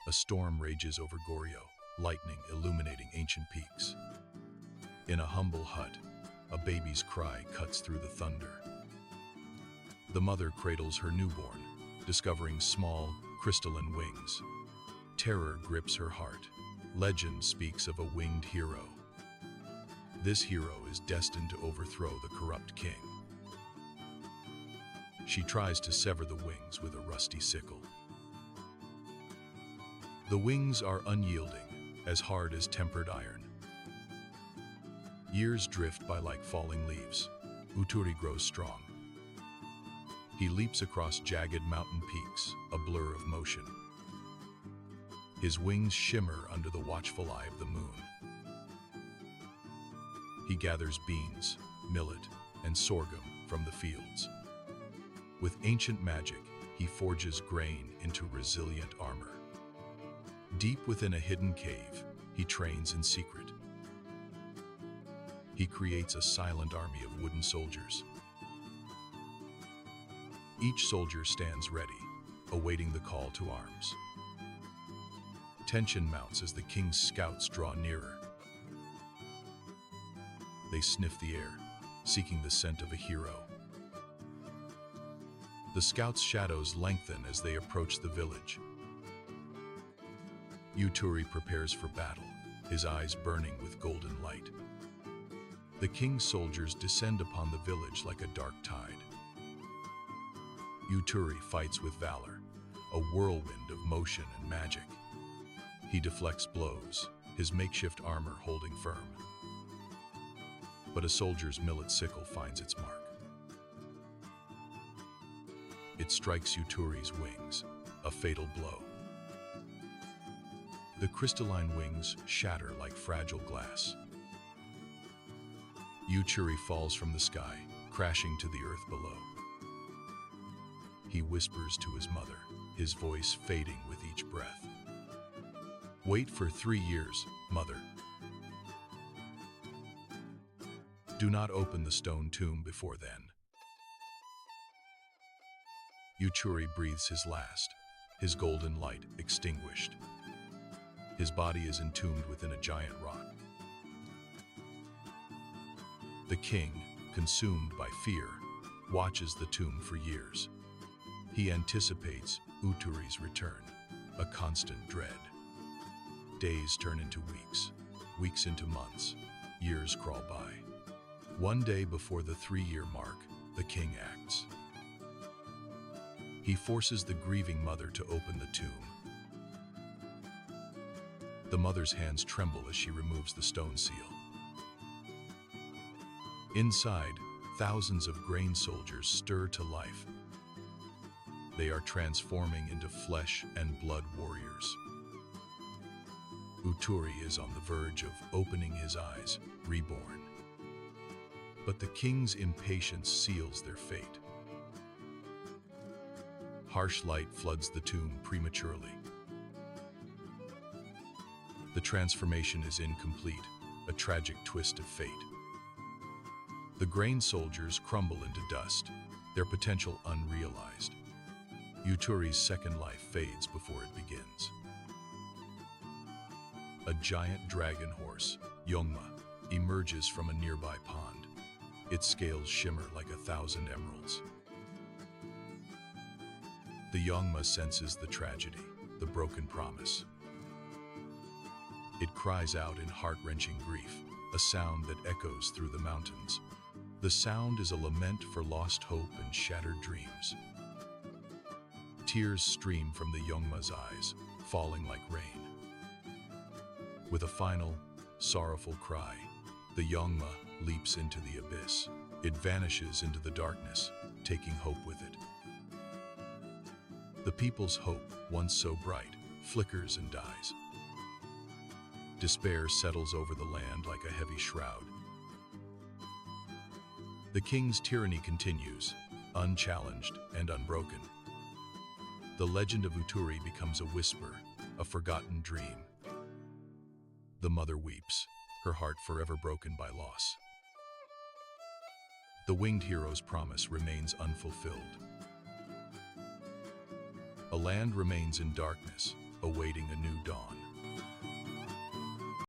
A storm rages over Goryeo, lightning illuminating ancient peaks. In a humble hut, a baby's cry cuts through the thunder. The mother cradles her newborn, discovering small, crystalline wings. Terror grips her heart. Legend speaks of a winged hero. This hero is destined to overthrow the corrupt king. She tries to sever the wings with a rusty sickle. The wings are unyielding, as hard as tempered iron. Years drift by like falling leaves. Uturi grows strong. He leaps across jagged mountain peaks, a blur of motion. His wings shimmer under the watchful eye of the moon. He gathers beans, millet, and sorghum from the fields. With ancient magic, he forges grain into resilient armor. Deep within a hidden cave, he trains in secret. He creates a silent army of wooden soldiers. Each soldier stands ready, awaiting the call to arms. Tension mounts as the king's scouts draw nearer. They sniff the air, seeking the scent of a hero. The scouts' shadows lengthen as they approach the village. Uturi prepares for battle, his eyes burning with golden light. The king's soldiers descend upon the village like a dark tide. Uturi fights with valor, a whirlwind of motion and magic. He deflects blows, his makeshift armor holding firm. But a soldier's millet sickle finds its mark. It strikes Uturi's wings, a fatal blow. The crystalline wings shatter like fragile glass. Uturi falls from the sky, crashing to the earth below. He whispers to his mother, his voice fading with each breath. "Wait for 3 years, mother. Do not open the stone tomb before then." Uturi breathes his last, his golden light extinguished. His body is entombed within a giant rock. The king, consumed by fear, watches the tomb for years. He anticipates Uturi's return, a constant dread. Days turn into weeks, weeks into months, years crawl by. One day before the 3-year mark, the king acts. He forces the grieving mother to open the tomb. The mother's hands tremble as she removes the stone seal. Inside, thousands of grain soldiers stir to life. They are transforming into flesh and blood warriors. Uturi is on the verge of opening his eyes, reborn. But the king's impatience seals their fate. Harsh light floods the tomb prematurely. The transformation is incomplete, a tragic twist of fate. The grain soldiers crumble into dust, their potential unrealized. Uturi's second life fades before it begins. A giant dragon horse, Yongma, emerges from a nearby pond. Its scales shimmer like 1,000 emeralds. The Yongma senses the tragedy, the broken promise. It cries out in heart-wrenching grief, a sound that echoes through the mountains. The sound is a lament for lost hope and shattered dreams. Tears stream from the Yongma's eyes, falling like rain. With a final, sorrowful cry, the Yongma leaps into the abyss. It vanishes into the darkness, taking hope with it. The people's hope, once so bright, flickers and dies. Despair settles over the land like a heavy shroud. The king's tyranny continues, unchallenged and unbroken. The legend of Uturi becomes a whisper, a forgotten dream. The mother weeps, her heart forever broken by loss. The winged hero's promise remains unfulfilled. A land remains in darkness, awaiting a new